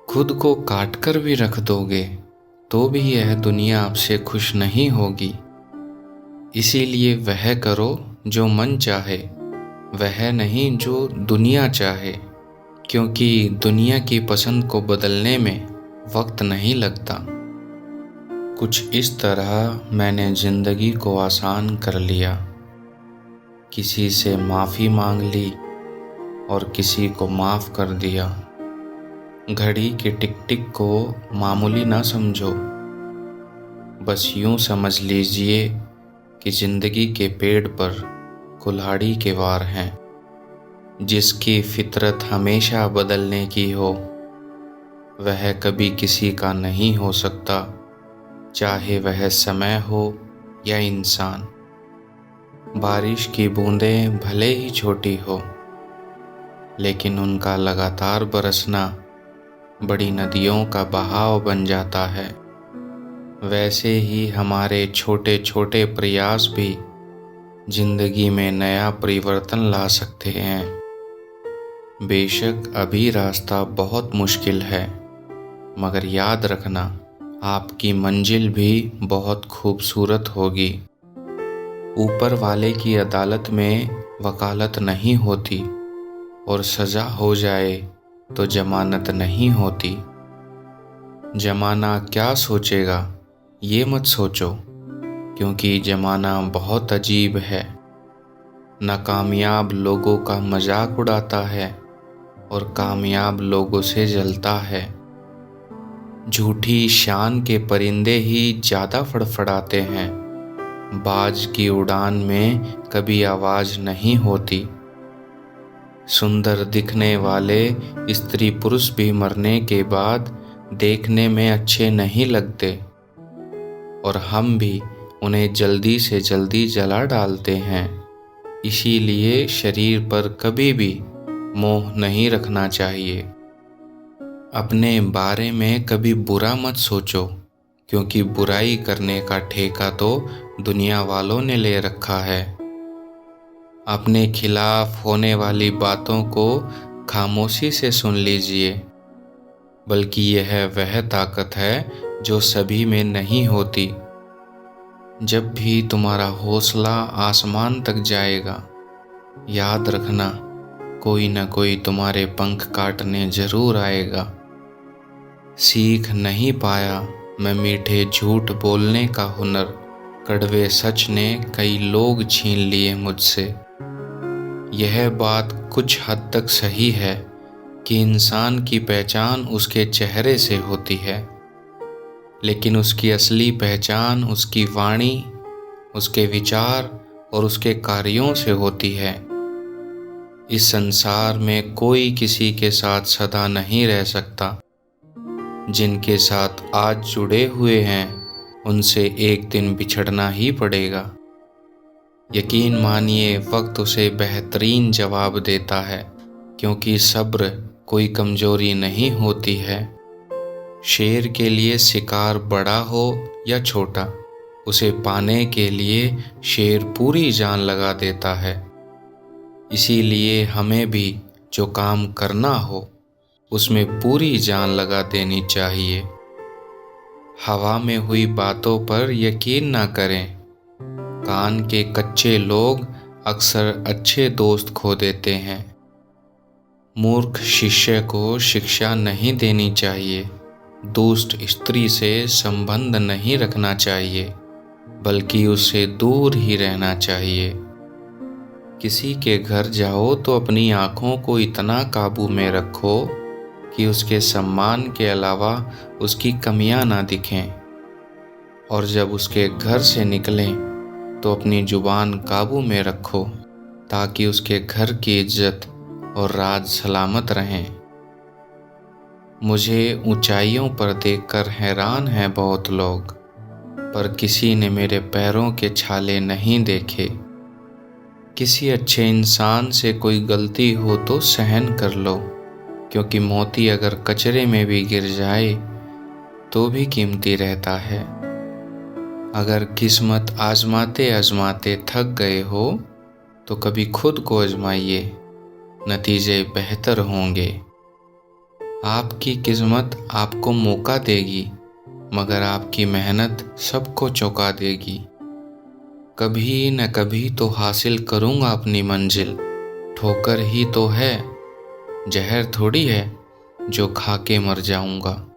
खुद को काट कर भी रख दोगे तो भी यह दुनिया आपसे खुश नहीं होगी। इसीलिए वह करो जो मन चाहे, वह नहीं जो दुनिया चाहे, क्योंकि दुनिया की पसंद को बदलने में वक्त नहीं लगता। कुछ इस तरह मैंने ज़िंदगी को आसान कर लिया। किसी से माफ़ी मांग ली और किसी को माफ़ कर दिया। घड़ी के टिक टिक को मामूली ना समझो, बस यूं समझ लीजिए कि ज़िंदगी के पेड़ पर कुल्हाड़ी के वार हैं। जिसकी फितरत हमेशा बदलने की हो, वह कभी किसी का नहीं हो सकता, चाहे वह समय हो या इंसान। बारिश की बूंदें भले ही छोटी हो, लेकिन उनका लगातार बरसना बड़ी नदियों का बहाव बन जाता है। वैसे ही हमारे छोटे छोटे प्रयास भी जिंदगी में नया परिवर्तन ला सकते हैं। बेशक अभी रास्ता बहुत मुश्किल है, मगर याद रखना आपकी मंजिल भी बहुत खूबसूरत होगी। ऊपर वाले की अदालत में वकालत नहीं होती और सज़ा हो जाए तो जमानत नहीं होती। ज़माना क्या सोचेगा ये मत सोचो, क्योंकि ज़माना बहुत अजीब है। नाकामयाब लोगों का मजाक उड़ाता है और कामयाब लोगों से जलता है। झूठी शान के परिंदे ही ज़्यादा फड़फड़ाते हैं। बाज की उड़ान में कभी आवाज़ नहीं होती। सुंदर दिखने वाले स्त्री पुरुष भी मरने के बाद देखने में अच्छे नहीं लगते, और हम भी उन्हें जल्दी से जल्दी जला डालते हैं। इसीलिए शरीर पर कभी भी मोह नहीं रखना चाहिए। अपने बारे में कभी बुरा मत सोचो, क्योंकि बुराई करने का ठेका तो दुनिया वालों ने ले रखा है। अपने खिलाफ होने वाली बातों को खामोशी से सुन लीजिए, बल्कि यह वह ताकत है जो सभी में नहीं होती। जब भी तुम्हारा हौसला आसमान तक जाएगा, याद रखना कोई न कोई तुम्हारे पंख काटने जरूर आएगा। सीख नहीं पाया मैं मीठे झूठ बोलने का हुनर, कड़वे सच ने कई लोग छीन लिए मुझसे। यह बात कुछ हद तक सही है कि इंसान की पहचान उसके चेहरे से होती है, लेकिन उसकी असली पहचान उसकी वाणी, उसके विचार और उसके कार्यों से होती है। इस संसार में कोई किसी के साथ सदा नहीं रह सकता। जिनके साथ आज जुड़े हुए हैं, उनसे एक दिन बिछड़ना ही पड़ेगा। यकीन मानिए वक्त उसे बेहतरीन जवाब देता है, क्योंकि सब्र कोई कमजोरी नहीं होती है। शेर के लिए शिकार बड़ा हो या छोटा, उसे पाने के लिए शेर पूरी जान लगा देता है। इसीलिए हमें भी जो काम करना हो उसमें पूरी जान लगा देनी चाहिए। हवा में हुई बातों पर यकीन ना करें। कान के कच्चे लोग अक्सर अच्छे दोस्त खो देते हैं। मूर्ख शिष्य को शिक्षा नहीं देनी चाहिए। दुष्ट स्त्री से संबंध नहीं रखना चाहिए, बल्कि उससे दूर ही रहना चाहिए। किसी के घर जाओ तो अपनी आँखों को इतना काबू में रखो कि उसके सम्मान के अलावा उसकी कमियां ना दिखें, और जब उसके घर से निकलें तो अपनी जुबान काबू में रखो, ताकि उसके घर की इज्जत और राज सलामत रहें। मुझे ऊंचाइयों पर देखकर हैरान हैं बहुत लोग, पर किसी ने मेरे पैरों के छाले नहीं देखे। किसी अच्छे इंसान से कोई गलती हो तो सहन कर लो, क्योंकि मोती अगर कचरे में भी गिर जाए तो भी कीमती रहता है। अगर किस्मत आजमाते आजमाते थक गए हो तो कभी खुद को आजमाइए, नतीजे बेहतर होंगे। आपकी किस्मत आपको मौका देगी, मगर आपकी मेहनत सबको चौंका देगी। कभी न कभी तो हासिल करूँगा अपनी मंजिल, ठोकर ही तो है, जहर थोड़ी है जो खा के मर जाऊँगा।